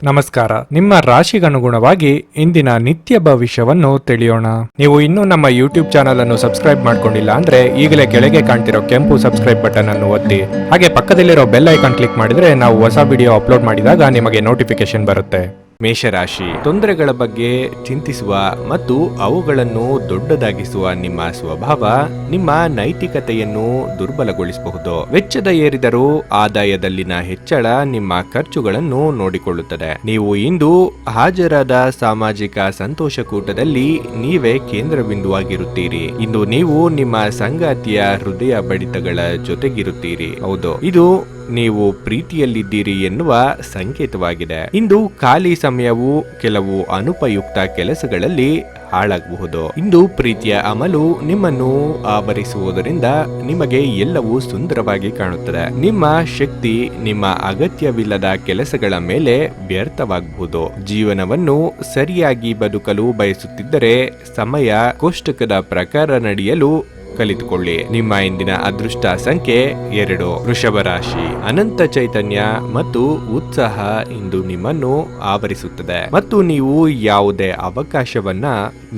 ನಮಸ್ಕಾರ. ನಿಮ್ಮ ರಾಶಿಗನುಗುಣವಾಗಿ ಇಂದಿನ ನಿತ್ಯ ಭವಿಷ್ಯವನ್ನು ತಿಳಿಯೋಣ. ನೀವು ಇನ್ನೂ ನಮ್ಮ ಯೂಟ್ಯೂಬ್ ಚಾನಲ್ ಅನ್ನು ಸಬ್ಸ್ಕ್ರೈಬ್ ಮಾಡ್ಕೊಂಡಿಲ್ಲ ಅಂದ್ರೆ ಈಗಲೇ ಕೆಳಗೆ ಕಾಣ್ತಿರೋ ಕೆಂಪು ಸಬ್ಸ್ಕ್ರೈಬ್ ಬಟನ್ ಅನ್ನು ಒತ್ತಿ, ಹಾಗೆ ಪಕ್ಕದಲ್ಲಿರೋ ಬೆಲ್ ಐಕಾನ್ ಕ್ಲಿಕ್ ಮಾಡಿದ್ರೆ ನಾವು ಹೊಸ ವಿಡಿಯೋ ಅಪ್ಲೋಡ್ ಮಾಡಿದಾಗ ನಿಮಗೆ ನೋಟಿಫಿಕೇಶನ್ ಬರುತ್ತೆ. ಮೇಷರಾಶಿ, ತೊಂದರೆಗಳ ಬಗ್ಗೆ ಚಿಂತಿಸುವ ಮತ್ತು ಅವುಗಳನ್ನು ದೊಡ್ಡದಾಗಿಸುವ ನಿಮ್ಮ ಸ್ವಭಾವ ನಿಮ್ಮ ನೈತಿಕತೆಯನ್ನು ದುರ್ಬಲಗೊಳಿಸಬಹುದು. ವೆಚ್ಚದ ಏರಿದರೂ ಆದಾಯದಲ್ಲಿನ ಹೆಚ್ಚಳ ನಿಮ್ಮ ಖರ್ಚುಗಳನ್ನು ನೋಡಿಕೊಳ್ಳುತ್ತದೆ. ನೀವು ಇಂದು ಹಾಜರಾದ ಸಾಮಾಜಿಕ ಸಂತೋಷಕೂಟದಲ್ಲಿ ನೀವೇ ಕೇಂದ್ರ ಬಿಂದುವಾಗಿರುತ್ತೀರಿ. ಇಂದು ನೀವು ನಿಮ್ಮ ಸಂಗಾತಿಯ ಹೃದಯ ಬಡಿತಗಳ ಜೊತೆಗಿರುತ್ತೀರಿ. ಹೌದು, ಇದು ನೀವು ಪ್ರೀತಿಯಲ್ಲಿದ್ದೀರಿ ಎನ್ನುವ ಸಂಕೇತವಾಗಿದೆ. ಇಂದು ಖಾಲಿ ಸಮಯವು ಕೆಲವು ಅನುಪಯುಕ್ತ ಕೆಲಸಗಳಲ್ಲಿ ಹಾಳಾಗಬಹುದು. ಇಂದು ಪ್ರೀತಿಯ ಅಮಲು ನಿಮ್ಮನ್ನು ಆವರಿಸುವುದರಿಂದ ನಿಮಗೆ ಎಲ್ಲವೂ ಸುಂದರವಾಗಿ ಕಾಣುತ್ತದೆ. ನಿಮ್ಮ ಶಕ್ತಿ ನಿಮ್ಮ ಅಗತ್ಯವಿಲ್ಲದ ಕೆಲಸಗಳ ಮೇಲೆ ವ್ಯರ್ಥವಾಗಬಹುದು. ಜೀವನವನ್ನು ಸರಿಯಾಗಿ ಬದುಕಲು ಬಯಸುತ್ತಿದ್ದರೆ ಸಮಯ ಕೋಷ್ಟಕದ ಪ್ರಕಾರ ನಡೆಯಲು ಕಲಿತುಕೊಳ್ಳಿ. ನಿಮ್ಮ ಇಂದಿನ ಅದೃಷ್ಟ ಸಂಖ್ಯೆ 2. ವೃಷಭ ರಾಶಿ, ಅನಂತ ಚೈತನ್ಯ ಮತ್ತು ಉತ್ಸಾಹ ಇಂದು ನಿಮ್ಮನ್ನು ಆವರಿಸುತ್ತದೆ ಮತ್ತು ನೀವು ಯಾವುದೇ ಅವಕಾಶವನ್ನ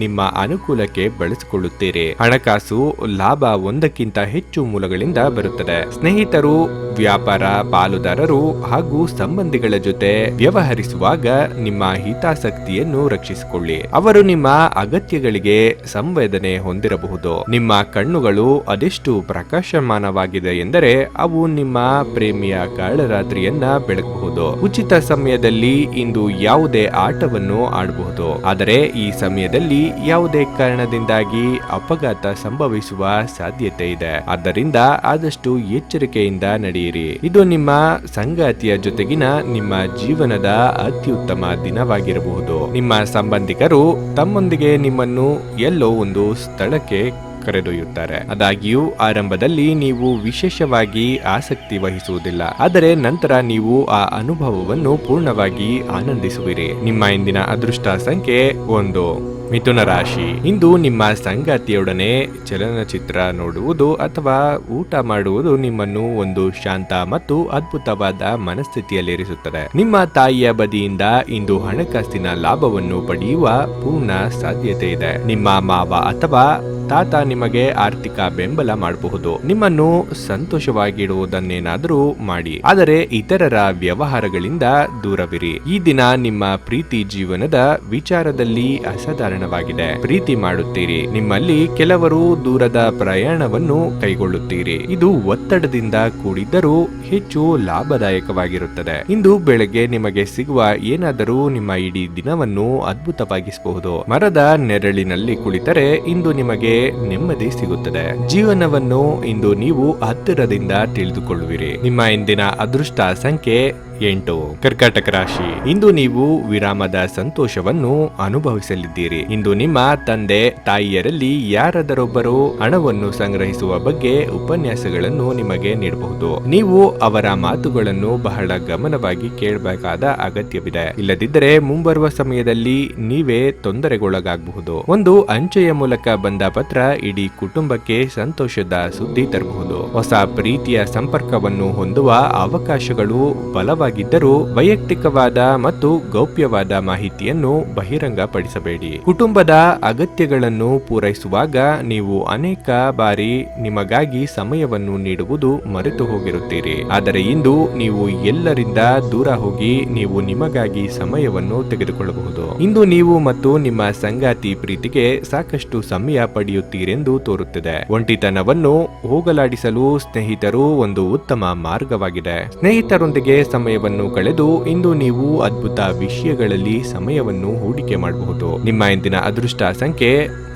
ನಿಮ್ಮ ಅನುಕೂಲಕ್ಕೆ ಬಳಸಿಕೊಳ್ಳುತ್ತೀರಿ. ಹಣಕಾಸು ಲಾಭ ಒಂದಕ್ಕಿಂತ ಹೆಚ್ಚು ಮೂಲಗಳಿಂದ ಬರುತ್ತದೆ. ಸ್ನೇಹಿತರು, ವ್ಯಾಪಾರ ಪಾಲುದಾರರು ಹಾಗೂ ಸಂಬಂಧಿಗಳ ಜೊತೆ ವ್ಯವಹರಿಸುವಾಗ ನಿಮ್ಮ ಹಿತಾಸಕ್ತಿಯನ್ನು ರಕ್ಷಿಸಿಕೊಳ್ಳಿ. ಅವರು ನಿಮ್ಮ ಅಗತ್ಯಗಳಿಗೆ ಸಂವೇದನೆ ಹೊಂದಿರಬಹುದು. ನಿಮ್ಮ ಕಣ್ಣುಗಳು ಅದೆಷ್ಟು ಪ್ರಕಾಶಮಾನವಾಗಿದೆ ಎಂದರೆ ಅವು ನಿಮ್ಮ ಪ್ರೇಮಿಯ ಕಾಳರಾತ್ರಿಯನ್ನ ಬೆಳಗಬಹುದು. ಉಚಿತ ಸಮಯದಲ್ಲಿ ಇಂದು ಯಾವುದೇ ಆಟವನ್ನು ಆಡಬಹುದು, ಆದರೆ ಈ ಸಮಯದಲ್ಲಿ ಯಾವುದೇ ಕಾರಣದಿಂದಾಗಿ ಅಪಘಾತ ಸಂಭವಿಸುವ ಸಾಧ್ಯತೆ ಇದೆ. ಆದ್ದರಿಂದ ಆದಷ್ಟು ಎಚ್ಚರಿಕೆಯಿಂದ ನಡೆಯಿರಿ. ಇದು ನಿಮ್ಮ ಸಂಗಾತಿಯ ಜೊತೆಗಿನ ನಿಮ್ಮ ಜೀವನದ ಅತ್ಯುತ್ತಮ ದಿನವಾಗಿರಬಹುದು. ನಿಮ್ಮ ಸಂಬಂಧಿಕರು ತಮ್ಮೊಂದಿಗೆ ನಿಮ್ಮನ್ನು ಎಲ್ಲೋ ಒಂದು ಸ್ಥಳಕ್ಕೆ ಕರೆದೊಯ್ಯುತ್ತಾರೆ. ಆದಾಗ್ಯೂ ಆರಂಭದಲ್ಲಿ ನೀವು ವಿಶೇಷವಾಗಿ ಆಸಕ್ತಿ ವಹಿಸುವುದಿಲ್ಲ, ಆದರೆ ನಂತರ ನೀವು ಆ ಅನುಭವವನ್ನು ಪೂರ್ಣವಾಗಿ ಆನಂದಿಸುವಿರಿ. ನಿಮ್ಮ ಇಂದಿನ ಅದೃಷ್ಟ ಸಂಖ್ಯೆ 1. ಮಿಥುನ ರಾಶಿ, ಇಂದು ನಿಮ್ಮ ಸಂಗಾತಿಯೊಡನೆ ಚಲನಚಿತ್ರ ನೋಡುವುದು ಅಥವಾ ಊಟ ಮಾಡುವುದು ನಿಮ್ಮನ್ನು ಒಂದು ಶಾಂತ ಮತ್ತು ಅದ್ಭುತವಾದ ಮನಸ್ಥಿತಿಯಲ್ಲಿರಿಸುತ್ತದೆ. ನಿಮ್ಮ ತಾಯಿಯ ಬದಿಯಿಂದ ಇಂದು ಹಣಕಾಸಿನ ಲಾಭವನ್ನು ಪಡೆಯುವ ಪೂರ್ಣ ಸಾಧ್ಯತೆ ಇದೆ. ನಿಮ್ಮ ಮಾವ ಅಥವಾ ತಾತ ನಿಮಗೆ ಆರ್ಥಿಕ ಬೆಂಬಲ ಮಾಡಬಹುದು. ನಿಮ್ಮನ್ನು ಸಂತೋಷವಾಗಿಡುವುದನ್ನೇನಾದರೂ ಮಾಡಿ, ಆದರೆ ಇತರರ ವ್ಯವಹಾರಗಳಿಂದ ದೂರವಿರಿ. ಈ ದಿನ ನಿಮ್ಮ ಪ್ರೀತಿ ಜೀವನದ ವಿಚಾರದಲ್ಲಿ ಅಸಾಧಾರಣವಾಗಿದೆ. ಪ್ರೀತಿ ಮಾಡುತ್ತೀರಿ. ನಿಮ್ಮಲ್ಲಿ ಕೆಲವರು ದೂರದ ಪ್ರಯಾಣವನ್ನು ಕೈಗೊಳ್ಳುತ್ತೀರಿ. ಇದು ಒತ್ತಡದಿಂದ ಕೂಡಿದ್ದರೂ ಹೆಚ್ಚು ಲಾಭದಾಯಕವಾಗಿರುತ್ತದೆ. ಇಂದು ಬೆಳಗ್ಗೆ ನಿಮಗೆ ಸಿಗುವ ಏನಾದರೂ ನಿಮ್ಮ ಇಡೀ ದಿನವನ್ನು ಅದ್ಭುತವಾಗಿಸಬಹುದು. ಮರದ ನೆರಳಿನಲ್ಲಿ ಕುಳಿತರೆ ಇಂದು ನಿಮಗೆ ನೆಮ್ಮದಿ ಸಿಗುತ್ತದೆ. ಜೀವನವನ್ನು ಇಂದು ನೀವು ಹತ್ತಿರದಿಂದ ತಿಳಿದುಕೊಳ್ಳುವಿರಿ. ನಿಮ್ಮ ಇಂದಿನ ಅದೃಷ್ಟ ಸಂಖ್ಯೆ 8. ಕರ್ಕಾಟಕ ರಾಶಿ, ಇಂದು ನೀವು ವಿರಾಮದ ಸಂತೋಷವನ್ನು ಅನುಭವಿಸಲಿದ್ದೀರಿ. ಇಂದು ನಿಮ್ಮ ತಂದೆ ತಾಯಿಯರಲ್ಲಿ ಯಾರಾದರೊಬ್ಬರು ಹಣವನ್ನು ಸಂಗ್ರಹಿಸುವ ಬಗ್ಗೆ ಉಪನ್ಯಾಸಗಳನ್ನು ನಿಮಗೆ ನೀಡಬಹುದು. ನೀವು ಅವರ ಮಾತುಗಳನ್ನು ಬಹಳ ಗಮನವಾಗಿ ಕೇಳಬೇಕಾದ ಅಗತ್ಯವಿದೆ. ಇಲ್ಲದಿದ್ದರೆ ಮುಂಬರುವ ಸಮಯದಲ್ಲಿ ನೀವೇ ತೊಂದರೆಗೊಳಗಾಗಬಹುದು. ಒಂದು ಅಂಚೆಯ ಮೂಲಕ ಬಂದ ಪತ್ರ ಇಡೀ ಕುಟುಂಬಕ್ಕೆ ಸಂತೋಷದ ಸುದ್ದಿ ತರಬಹುದು. ಹೊಸ ಪ್ರೀತಿಯ ಸಂಪರ್ಕವನ್ನು ಹೊಂದುವ ಅವಕಾಶಗಳು ಬಲವಾಗಿದ್ದರೂ ವೈಯಕ್ತಿಕವಾದ ಮತ್ತು ಗೌಪ್ಯವಾದ ಮಾಹಿತಿಯನ್ನು ಬಹಿರಂಗಪಡಿಸಬೇಡಿ. ಕುಟುಂಬದ ಅಗತ್ಯಗಳನ್ನು ಪೂರೈಸುವಾಗ ನೀವು ಅನೇಕ ಬಾರಿ ನಿಮಗಾಗಿ ಸಮಯವನ್ನು ನೀಡುವುದು ಮರೆತು ಹೋಗಿರುತ್ತೀರಿ. ಆದರೆ ಇಂದು ನೀವು ಎಲ್ಲರಿಂದ ದೂರ ಹೋಗಿ ನೀವು ನಿಮಗಾಗಿ ಸಮಯವನ್ನು ತೆಗೆದುಕೊಳ್ಳಬಹುದು. ಇಂದು ನೀವು ಮತ್ತು ನಿಮ್ಮ ಸಂಗಾತಿ ಪ್ರೀತಿಗೆ ಸಾಕಷ್ಟು ಸಮಯ ಪಡೆಯುತ್ತೀರೆಂದು ತೋರುತ್ತದೆ. ಒಂಟಿತನವನ್ನು ಹೋಗಲಾಡಿಸಲು ಸ್ನೇಹಿತರು ಒಂದು ಉತ್ತಮ ಮಾರ್ಗವಾಗಿದೆ. ಸ್ನೇಹಿತರೊಂದಿಗೆ ಸಮಯವನ್ನು ಕಳೆದು ಇಂದು ನೀವು ಅದ್ಭುತ ವಿಷಯಗಳಲ್ಲಿ ಸಮಯವನ್ನು ಹೂಡಿಕೆ ಮಾಡಬಹುದು. ನಿಮ್ಮ ಇಂದಿನ ಅದೃಷ್ಟ ಸಂಖ್ಯೆ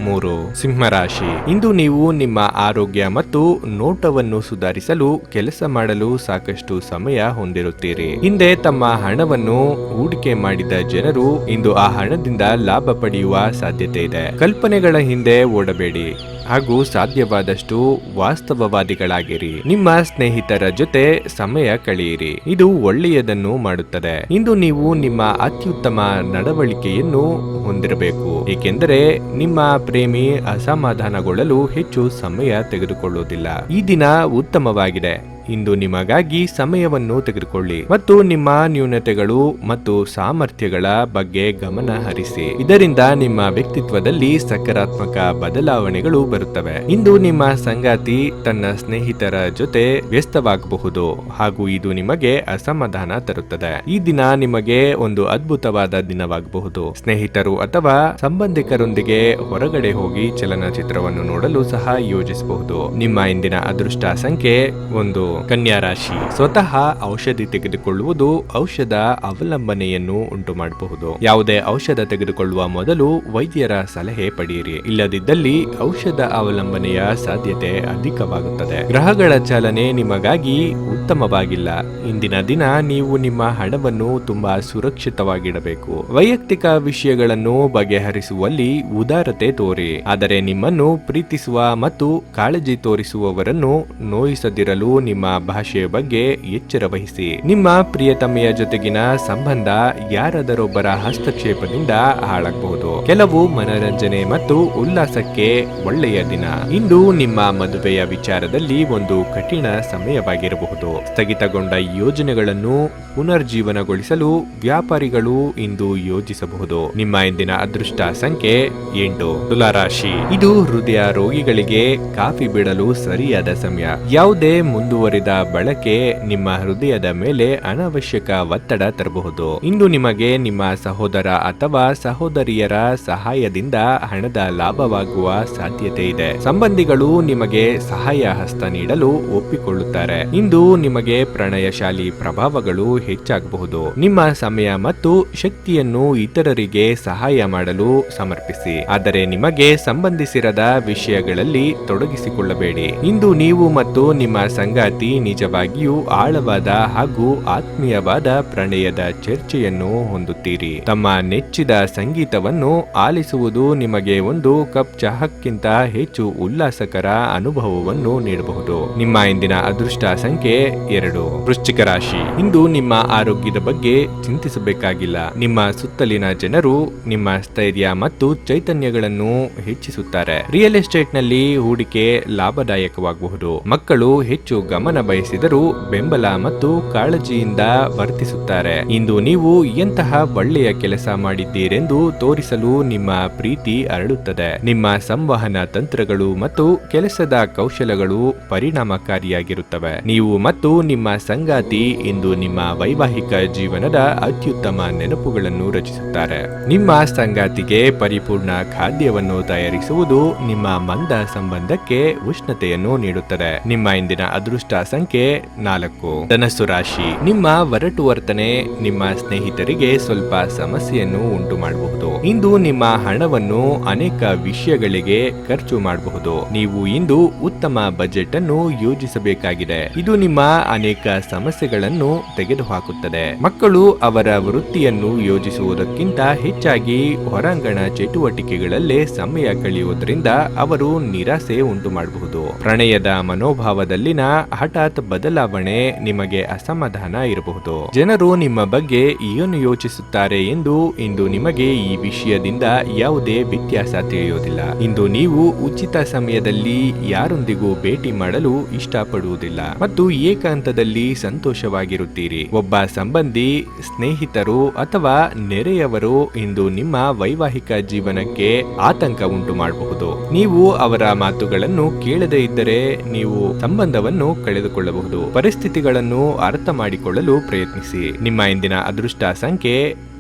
3. ಸಿಂಹರಾಶಿ, ಇಂದು ನೀವು ನಿಮ್ಮ ಆರೋಗ್ಯ ಮತ್ತು ನೋಟವನ್ನು ಸುಧಾರಿಸಲು ಕೆಲಸ ಮಾಡಲು ಸಾಕಷ್ಟು ಸಮಯ ಹೊಂದಿರುತ್ತೀರಿ. ಹಿಂದೆ ತಮ್ಮ ಹಣವನ್ನು ಹೂಡಿಕೆ ಮಾಡಿದ ಜನರು ಇಂದು ಆ ಹಣದಿಂದ ಲಾಭ ಪಡೆಯುವ ಸಾಧ್ಯತೆ ಇದೆ. ಕಲ್ಪನೆಗಳ ಹಿಂದೆ ಓಡಬೇಡಿ ಹಾಗೂ ಸಾಧ್ಯವಾದಷ್ಟು ವಾಸ್ತವವಾದಿಗಳಾಗಿರಿ. ನಿಮ್ಮ ಸ್ನೇಹಿತರ ಜೊತೆ ಸಮಯ ಕಳೆಯಿರಿ. ಇದು ಒಳ್ಳೆಯದನ್ನು ಮಾಡುತ್ತದೆ. ಇಂದು ನೀವು ನಿಮ್ಮ ಅತ್ಯುತ್ತಮ ನಡವಳಿಕೆಯನ್ನು ಹೊಂದಿರಬೇಕು, ಏಕೆಂದರೆ ನಿಮ್ಮ ಪ್ರೇಮಿ ಅಸಮಾಧಾನಗೊಳ್ಳಲು ಹೆಚ್ಚು ಸಮಯ ತೆಗೆದುಕೊಳ್ಳುವುದಿಲ್ಲ. ಈ ದಿನ ಉತ್ತಮವಾಗಿದೆ. ಇಂದು ನಿಮಗಾಗಿ ಸಮಯವನ್ನು ತೆಗೆದುಕೊಳ್ಳಿ ಮತ್ತು ನಿಮ್ಮ ನ್ಯೂನತೆಗಳು ಮತ್ತು ಸಾಮರ್ಥ್ಯಗಳ ಬಗ್ಗೆ ಗಮನ ಹರಿಸಿ. ಇದರಿಂದ ನಿಮ್ಮ ವ್ಯಕ್ತಿತ್ವದಲ್ಲಿ ಸಕಾರಾತ್ಮಕ ಬದಲಾವಣೆಗಳು ಬರುತ್ತವೆ. ಇಂದು ನಿಮ್ಮ ಸಂಗಾತಿ ತನ್ನ ಸ್ನೇಹಿತರ ಜೊತೆ ವ್ಯಸ್ತವಾಗಬಹುದು ಹಾಗೂ ಇದು ನಿಮಗೆ ಅಸಮಾಧಾನ ತರುತ್ತದೆ. ಈ ದಿನ ನಿಮಗೆ ಒಂದು ಅದ್ಭುತವಾದ ದಿನವಾಗಬಹುದು. ಸ್ನೇಹಿತರು ಅಥವಾ ಸಂಬಂಧಿಕರೊಂದಿಗೆ ಹೊರಗಡೆ ಹೋಗಿ ಚಲನಚಿತ್ರವನ್ನು ನೋಡಲು ಸಹ ಯೋಜಿಸಬಹುದು. ನಿಮ್ಮ ಇಂದಿನ ಅದೃಷ್ಟ ಸಂಖ್ಯೆ 1. ಕನ್ಯಾ ರಾಶಿ. ಸ್ವತಃ ಔಷಧಿ ತೆಗೆದುಕೊಳ್ಳುವುದು ಔಷಧ ಅವಲಂಬನೆಯನ್ನು ಉಂಟು ಮಾಡಬಹುದು. ಯಾವುದೇ ಔಷಧ ತೆಗೆದುಕೊಳ್ಳುವ ಮೊದಲು ವೈದ್ಯರ ಸಲಹೆ ಪಡೆಯಿರಿ. ಇಲ್ಲದಿದ್ದಲ್ಲಿ ಔಷಧ ಅವಲಂಬನೆಯ ಸಾಧ್ಯತೆ ಅಧಿಕವಾಗುತ್ತದೆ. ಗ್ರಹಗಳ ಚಾಲನೆ ನಿಮಗಾಗಿ ಉತ್ತಮವಾಗಿಲ್ಲ. ಇಂದಿನ ದಿನ ನೀವು ನಿಮ್ಮ ಹಣವನ್ನು ತುಂಬಾ ಸುರಕ್ಷಿತವಾಗಿಡಬೇಕು. ವೈಯಕ್ತಿಕ ವಿಷಯಗಳನ್ನು ಬಗೆಹರಿಸುವಲ್ಲಿ ಉದಾರತೆ ತೋರಿ. ಆದರೆ ನಿಮ್ಮನ್ನು ಪ್ರೀತಿಸುವ ಮತ್ತು ಕಾಳಜಿ ತೋರಿಸುವವರನ್ನು ನೋಯಿಸದಿರಲು ನಿಮ್ಮ ಭಾಷೆಯ ಬಗ್ಗೆ ಎಚ್ಚರ ವಹಿಸಿ. ನಿಮ್ಮ ಪ್ರಿಯತಮೆಯ ಜೊತೆಗಿನ ಸಂಬಂಧ ಯಾರಾದರೊಬ್ಬರ ಹಸ್ತಕ್ಷೇಪದಿಂದ ಹಾಳಾಗಬಹುದು. ಕೆಲವು ಮನರಂಜನೆ ಮತ್ತು ಉಲ್ಲಾಸಕ್ಕೆ ಒಳ್ಳೆಯ ದಿನ. ಇಂದು ನಿಮ್ಮ ಮದುವೆಯ ವಿಚಾರದಲ್ಲಿ ಒಂದು ಕಠಿಣ ಸಮಯವಾಗಿರಬಹುದು. ಸ್ಥಗಿತಗೊಂಡ ಯೋಜನೆಗಳನ್ನು ಪುನರ್ಜೀವನಗೊಳಿಸಲು ವ್ಯಾಪಾರಿಗಳು ಇಂದು ಯೋಜಿಸಬಹುದು. ನಿಮ್ಮ ಇಂದಿನ ಅದೃಷ್ಟ ಸಂಖ್ಯೆ 8. ತುಲಾರಾಶಿ. ಇದು ಹೃದಯ ರೋಗಿಗಳಿಗೆ ಕಾಫಿ ಬಿಡಲು ಸರಿಯಾದ ಸಮಯ. ಯಾವುದೇ ಮುಂದುವರಿದ ಬಳಕೆ ನಿಮ್ಮ ಹೃದಯದ ಮೇಲೆ ಅನಾವಶ್ಯಕ ಒತ್ತಡ ತರಬಹುದು. ಇಂದು ನಿಮಗೆ ನಿಮ್ಮ ಸಹೋದರ ಅಥವಾ ಸಹೋದರಿಯರ ಸಹಾಯದಿಂದ ಹಣದ ಲಾಭವಾಗುವ ಸಾಧ್ಯತೆ ಇದೆ. ಸಂಬಂಧಿಗಳು ನಿಮಗೆ ಸಹಾಯ ಹಸ್ತ ನೀಡಲು ಒಪ್ಪಿಕೊಳ್ಳುತ್ತಾರೆ. ಇಂದು ನಿಮಗೆ ಪ್ರಣಯಶಾಲಿ ಪ್ರಭಾವಗಳು ಹೆಚ್ಚಾಗಬಹುದು. ನಿಮ್ಮ ಸಮಯ ಮತ್ತು ಶಕ್ತಿಯನ್ನು ಇತರರಿಗೆ ಸಹಾಯ ಮಾಡಲು ಸಮರ್ಪಿಸಿ. ಆದರೆ ನಿಮಗೆ ಸಂಬಂಧಿಸಿರದ ವಿಷಯಗಳಲ್ಲಿ ತೊಡಗಿಸಿಕೊಳ್ಳಬೇಡಿ. ಇಂದು ನೀವು ಮತ್ತು ನಿಮ್ಮ ಸಂಗಾತಿ ನಿಜವಾಗಿಯೂ ಆಳವಾದ ಹಾಗೂ ಆತ್ಮೀಯವಾದ ಪ್ರಣಯದ ಚರ್ಚೆಯನ್ನು ಹೊಂದುತ್ತೀರಿ. ತಮ್ಮ ನೆಚ್ಚಿದ ಸಂಗೀತವನ್ನು ಆಲಿಸುವುದು ನಿಮಗೆ ಒಂದು ಕಪ್ ಚಹಾಕ್ಕಿಂತ ಹೆಚ್ಚು ಉಲ್ಲಾಸಕರ ಅನುಭವವನ್ನು ನೀಡಬಹುದು. ನಿಮ್ಮ ಇಂದಿನ ಅದೃಷ್ಟ ಸಂಖ್ಯೆ 2. ವೃಶ್ಚಿಕ ರಾಶಿ. ಇಂದು ನಿಮ್ಮ ಆರೋಗ್ಯದ ಬಗ್ಗೆ ಚಿಂತಿಸಬೇಕಾಗಿಲ್ಲ. ನಿಮ್ಮ ಸುತ್ತಲಿನ ಜನರು ನಿಮ್ಮ ಸ್ಥೈರ್ಯ ಮತ್ತು ಚೈತನ್ಯಗಳನ್ನು ಹೆಚ್ಚಿಸುತ್ತಾರೆ. ರಿಯಲ್ ಎಸ್ಟೇಟ್ ನಲ್ಲಿ ಹೂಡಿಕೆ ಲಾಭದಾಯಕವಾಗಬಹುದು. ಮಕ್ಕಳು ಹೆಚ್ಚು ಗಮನ ಬಯಸಿದರೂ ಬೆಂಬಲ ಮತ್ತು ಕಾಳಜಿಯಿಂದ ವರ್ತಿಸುತ್ತಾರೆ. ಇಂದು ನೀವು ಎಂತಹ ಒಳ್ಳೆಯ ಕೆಲಸ ಮಾಡಿದ್ದೀರೆಂದು ತೋರಿಸಲು ನಿಮ್ಮ ಪ್ರೀತಿ ಅರಳುತ್ತದೆ. ನಿಮ್ಮ ಸಂವಹನ ತಂತ್ರಗಳು ಮತ್ತು ಕೆಲಸದ ಕೌಶಲಗಳು ಪರಿಣಾಮಕಾರಿಯಾಗಿರುತ್ತವೆ. ನೀವು ಮತ್ತು ನಿಮ್ಮ ಸಂಗಾತಿ ಇಂದು ನಿಮ್ಮ ವೈವಾಹಿಕ ಜೀವನದ ಅತ್ಯುತ್ತಮ ನೆನಪುಗಳನ್ನು ರಚಿಸುತ್ತಾರೆ. ನಿಮ್ಮ ಸಂಗಾತಿಗೆ ಪರಿಪೂರ್ಣ ಖಾದ್ಯವನ್ನು ತಯಾರಿಸುವುದು ನಿಮ್ಮ ಮಂದ ಸಂಬಂಧಕ್ಕೆ ಉಷ್ಣತೆಯನ್ನು ನೀಡುತ್ತದೆ. ನಿಮ್ಮ ಇಂದಿನ ಅದೃಷ್ಟ ಸಂಖ್ಯೆ 4. ಧನಸ್ಸು ರಾಶಿ. ನಿಮ್ಮ ಒರಟು ವರ್ತನೆ ನಿಮ್ಮ ಸ್ನೇಹಿತರಿಗೆ ಸ್ವಲ್ಪ ಸಮಸ್ಯೆಯನ್ನು ಉಂಟು ಮಾಡಬಹುದು. ಇಂದು ನಿಮ್ಮ ಹಣವನ್ನು ಅನೇಕ ವಿಷಯಗಳಿಗೆ ಖರ್ಚು ಮಾಡಬಹುದು. ನೀವು ಇಂದು ಉತ್ತಮ ಬಜೆಟ್ ಅನ್ನು ಯೋಜಿಸಬೇಕಾಗಿದೆ. ಇದು ನಿಮ್ಮ ಅನೇಕ ಸಮಸ್ಯೆಗಳನ್ನು ತೆಗೆದುಹಾಕುತ್ತದೆ. ಮಕ್ಕಳು ಅವರ ವೃತ್ತಿಯನ್ನು ಯೋಜಿಸುವುದಕ್ಕಿಂತ ಹೆಚ್ಚಾಗಿ ಹೊರಾಂಗಣ ಚಟುವಟಿಕೆಗಳಲ್ಲೇ ಸಮಯ ಕಳೆಯುವುದರಿಂದ ಅವರು ನಿರಾಸೆ ಉಂಟು ಮಾಡಬಹುದು. ಪ್ರಣಯದ ಮನೋಭಾವದಲ್ಲಿನ ಹಠಾತ್ ಬದಲಾವಣೆ ನಿಮಗೆ ಅಸಮಾಧಾನ ಇರಬಹುದು. ಜನರು ನಿಮ್ಮ ಬಗ್ಗೆ ಏನು ಯೋಚಿಸುತ್ತಾರೆ ಎಂದು ಇಂದು ನಿಮಗೆ ಈ ವಿಷಯದಿಂದ ಯಾವುದೇ ವ್ಯತ್ಯಾಸ ತಿಳಿಯುವುದಿಲ್ಲ. ಇಂದು ನೀವು ಉಚಿತ ಸಮಯದಲ್ಲಿ ಯಾರೊಂದಿಗೂ ಭೇಟಿ ಮಾಡಲು ಇಷ್ಟಪಡುವುದಿಲ್ಲ ಮತ್ತು ಏಕಾಂತದಲ್ಲಿ ಸಂತೋಷವಾಗಿರುತ್ತೀರಿ. ಒಬ್ಬ ಸಂಬಂಧಿ, ಸ್ನೇಹಿತರು ಅಥವಾ ನೆರೆಯವರು ಇಂದು ನಿಮ್ಮ ವೈವಾಹಿಕ ಜೀವನಕ್ಕೆ ಆತಂಕ ಉಂಟು ಮಾಡಬಹುದು. ನೀವು ಅವರ ಮಾತುಗಳನ್ನು ಕೇಳದೇ ಇದ್ದರೆ ನೀವು ಸಂಬಂಧವನ್ನು ಕಳೆದುಕೊಳ್ಳಬಹುದು. ಪರಿಸ್ಥಿತಿಗಳನ್ನು ಅರ್ಥ ಮಾಡಿಕೊಳ್ಳಲು ಪ್ರಯತ್ನಿಸಿ. ನಿಮ್ಮ ಇಂದಿನ ಅದೃಷ್ಟ ಸಂಖ್ಯೆ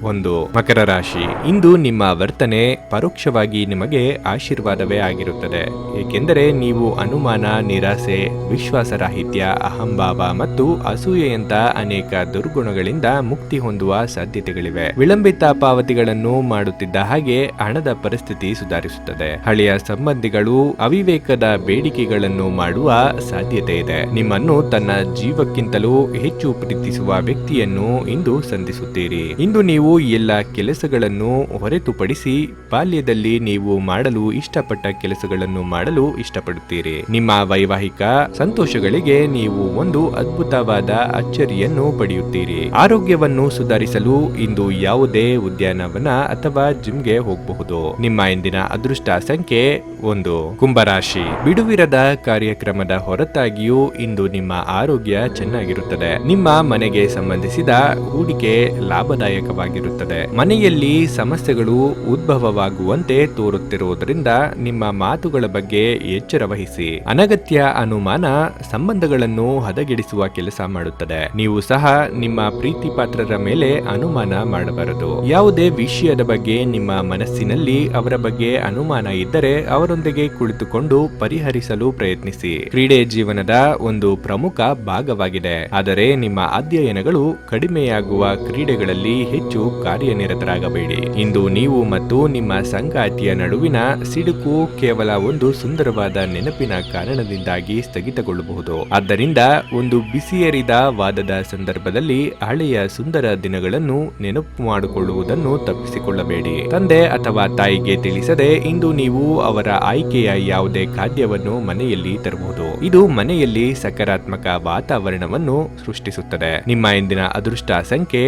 1. ಮಕರ ರಾಶಿ. ಇಂದು ನಿಮ್ಮ ವರ್ತನೆ ಪರೋಕ್ಷವಾಗಿ ನಿಮಗೆ ಆಶೀರ್ವಾದವೇ ಆಗಿರುತ್ತದೆ. ಏಕೆಂದರೆ ನೀವು ಅನುಮಾನ, ನಿರಾಸೆ, ವಿಶ್ವಾಸರಾಹಿತ್ಯ, ಅಹಂಭಾವ ಮತ್ತು ಅಸೂಯೆಯಂತ ಅನೇಕ ದುರ್ಗುಣಗಳಿಂದ ಮುಕ್ತಿ ಹೊಂದುವ ಸಾಧ್ಯತೆಗಳಿವೆ. ವಿಳಂಬಿತ ಪಾವತಿಗಳನ್ನು ಮಾಡುತ್ತಿದ್ದ ಹಾಗೆ ಹಣದ ಪರಿಸ್ಥಿತಿ ಸುಧಾರಿಸುತ್ತದೆ. ಹಳೆಯ ಸಂಬಂಧಿಗಳು ಅವಿವೇಕದ ಬೇಡಿಕೆಗಳನ್ನು ಮಾಡುವ ಸಾಧ್ಯತೆ ಇದೆ. ನಿಮ್ಮನ್ನು ತನ್ನ ಜೀವಕ್ಕಿಂತಲೂ ಹೆಚ್ಚು ಪ್ರೀತಿಸುವ ವ್ಯಕ್ತಿಯನ್ನು ಇಂದು ಸಂಧಿಸುತ್ತೀರಿ. ಇಂದು ನೀವು ಎಲ್ಲ ಕೆಲಸಗಳನ್ನು ಹೊರತುಪಡಿಸಿ ಬಾಲ್ಯದಲ್ಲಿ ನೀವು ಮಾಡಲು ಇಷ್ಟಪಟ್ಟ ಕೆಲಸಗಳನ್ನು ಮಾಡಲು ಇಷ್ಟಪಡುತ್ತೀರಿ. ನಿಮ್ಮ ವೈವಾಹಿಕ ಸಂತೋಷಗಳಿಗೆ ನೀವು ಒಂದು ಅದ್ಭುತವಾದ ಅಚ್ಚರಿಯನ್ನು ಪಡೆಯುತ್ತೀರಿ. ಆರೋಗ್ಯವನ್ನು ಸುಧಾರಿಸಲು ಇಂದು ಯಾವುದೇ ಉದ್ಯಾನವನ ಅಥವಾ ಜಿಮ್ಗೆ ಹೋಗಬಹುದು. ನಿಮ್ಮ ಇಂದಿನ ಅದೃಷ್ಟ ಸಂಖ್ಯೆ 1. ಕುಂಭರಾಶಿ. ಬಿಡುವಿರದ ಕಾರ್ಯಕ್ರಮದ ಹೊರತಾಗಿಯೂ ಇಂದು ನಿಮ್ಮ ಆರೋಗ್ಯ ಚೆನ್ನಾಗಿರುತ್ತದೆ. ನಿಮ್ಮ ಮನೆಗೆ ಸಂಬಂಧಿಸಿದ ಹೂಡಿಕೆ ಲಾಭದಾಯಕವಾಗಿರುತ್ತದೆ. ಮನೆಯಲ್ಲಿ ಸಮಸ್ಯೆಗಳು ಉದ್ಭವವಾಗುವಂತೆ ತೋರುತ್ತಿರುವುದರಿಂದ ನಿಮ್ಮ ಮಾತುಗಳ ಬಗ್ಗೆ ಎಚ್ಚರ ವಹಿಸಿ. ಅನಗತ್ಯ ಅನುಮಾನ ಸಂಬಂಧಗಳನ್ನು ಹದಗೆಡಿಸುವ ಕೆಲಸ ಮಾಡುತ್ತದೆ. ನೀವು ಸಹ ನಿಮ್ಮ ಪ್ರೀತಿ ಪಾತ್ರರ ಮೇಲೆ ಅನುಮಾನ ಮಾಡಬಾರದು. ಯಾವುದೇ ವಿಷಯದ ಬಗ್ಗೆ ನಿಮ್ಮ ಮನಸ್ಸಿನಲ್ಲಿ ಅವರ ಬಗ್ಗೆ ಅನುಮಾನ ಇದ್ದರೆ ಅವರೊಂದಿಗೆ ಕುಳಿತುಕೊಂಡು ಪರಿಹರಿಸಲು ಪ್ರಯತ್ನಿಸಿ. ಕ್ರೀಡೆ ಜೀವನದ ಒಂದು ಪ್ರಮುಖ ಭಾಗವಾಗಿದೆ, ಆದರೆ ನಿಮ್ಮ ಅಧ್ಯಯನಗಳು ಕಡಿಮೆಯಾಗುವ ಕ್ರೀಡೆಗಳಲ್ಲಿ ಹೆಚ್ಚು ಕಾರ್ಯನಿರತರಾಗಬೇಡಿ. ಇಂದು ನೀವು ಮತ್ತು ನಿಮ್ಮ ಸಂಗಾತಿಯ ನಡುವಿನ ಸಿಡುಕು ಕೇವಲ ಒಂದು ಸುಂದರವಾದ ನೆನಪಿನ ಕಾರಣದಿಂದಾಗಿ ಸ್ಥಗಿತಗೊಳ್ಳಬಹುದು. ಆದ್ದರಿಂದ ಒಂದು ಬಿಸಿಯೇರಿದ ವಾದದ ಸಂದರ್ಭದಲ್ಲಿ ಹಳೆಯ ಸುಂದರ ದಿನಗಳನ್ನು ನೆನಪು ಮಾಡಿಕೊಳ್ಳುವುದನ್ನು ತಪ್ಪಿಸಿಕೊಳ್ಳಬೇಡಿ. ತಂದೆ ಅಥವಾ ತಾಯಿಗೆ ತಿಳಿಸದೆ ಇಂದು ನೀವು ಅವರ ಆಯ್ಕೆಯ ಯಾವುದೇ ಖಾದ್ಯವನ್ನು ಮನೆಯಲ್ಲಿ ತರಬಹುದು. ಇದು ಮನೆಯಲ್ಲಿ ಸಕಾರಾತ್ಮಕ ವಾತಾವರಣವನ್ನು ಸೃಷ್ಟಿಸುತ್ತದೆ. ನಿಮ್ಮ ಇಂದಿನ ಅದೃಷ್ಟ ಸಂಖ್ಯೆ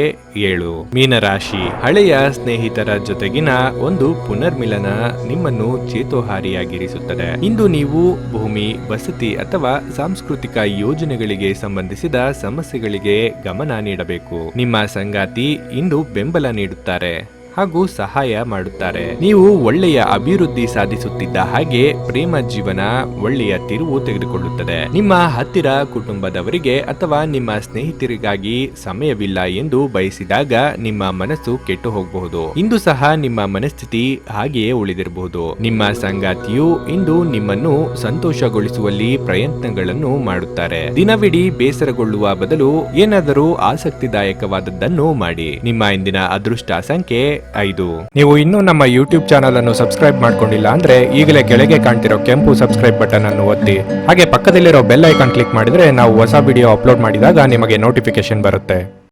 7. ಮೀನರಾಶಿ. ಹಳೆಯ ಸ್ನೇಹಿತರ ಜೊತೆಗಿನ ಒಂದು ಪುನರ್ಮಿಲನ ನಿಮ್ಮನ್ನು ಚೇತೋಹಾರಿಯಾಗಿರಿಸುತ್ತದೆ. ಇಂದು ನೀವು ಭೂಮಿ, ವಸತಿ ಅಥವಾ ಸಾಂಸ್ಕೃತಿಕ ಯೋಜನೆಗಳಿಗೆ ಸಂಬಂಧಿಸಿದ ಸಮಸ್ಯೆಗಳಿಗೆ ಗಮನ ನೀಡಬೇಕು. ನಿಮ್ಮ ಸಂಗಾತಿ ಇಂದು ಬೆಂಬಲ ನೀಡುತ್ತಾರೆ ಹಾಗೂ ಸಹಾಯ ಮಾಡುತ್ತಾರೆ. ನೀವು ಒಳ್ಳೆಯ ಅಭಿವೃದ್ಧಿ ಸಾಧಿಸುತ್ತಿದ್ದ ಹಾಗೆ ಪ್ರೇಮ ಜೀವನ ಒಳ್ಳೆಯ ತಿರುವು ತೆಗೆದುಕೊಳ್ಳುತ್ತದೆ. ನಿಮ್ಮ ಹತ್ತಿರ ಕುಟುಂಬದವರಿಗೆ ಅಥವಾ ನಿಮ್ಮ ಸ್ನೇಹಿತರಿಗಾಗಿ ಸಮಯವಿಲ್ಲ ಎಂದು ಬಯಸಿದಾಗ ನಿಮ್ಮ ಮನಸ್ಸು ಕೆಟ್ಟು ಹೋಗಬಹುದು. ಇಂದು ಸಹ ನಿಮ್ಮ ಮನಸ್ಥಿತಿ ಹಾಗೆಯೇ ಉಳಿದಿರಬಹುದು. ನಿಮ್ಮ ಸಂಗಾತಿಯು ಇಂದು ನಿಮ್ಮನ್ನು ಸಂತೋಷಗೊಳಿಸುವಲ್ಲಿ ಪ್ರಯತ್ನಗಳನ್ನು ಮಾಡುತ್ತಾರೆ. ದಿನವಿಡೀ ಬೇಸರಗೊಳ್ಳುವ ಬದಲು ಏನಾದರೂ ಆಸಕ್ತಿದಾಯಕವಾದದ್ದನ್ನು ಮಾಡಿ. ನಿಮ್ಮ ಇಂದಿನ ಅದೃಷ್ಟ ಸಂಖ್ಯೆ 5. ನೀವು ಇನ್ನೂ ನಮ್ಮ ಯೂಟ್ಯೂಬ್ ಚಾನಲ್ ಅನ್ನು ಸಬ್ಸ್ಕ್ರೈಬ್ ಮಾಡ್ಕೊಂಡಿಲ್ಲ ಅಂದ್ರೆ ಈಗಲೇ ಕೆಳಗೆ ಕಾಣ್ತಿರೋ ಕೆಂಪು ಸಬ್ಸ್ಕ್ರೈಬ್ ಬಟನ್ ಅನ್ನು ಒತ್ತಿ. ಹಾಗೆ ಪಕ್ಕದಲ್ಲಿರೋ ಬೆಲ್ ಐಕಾನ್ ಕ್ಲಿಕ್ ಮಾಡಿದ್ರೆ ನಾವು ಹೊಸ ವಿಡಿಯೋ ಅಪ್ಲೋಡ್ ಮಾಡಿದಾಗ ನಿಮಗೆ ನೋಟಿಫಿಕೇಶನ್ ಬರುತ್ತೆ.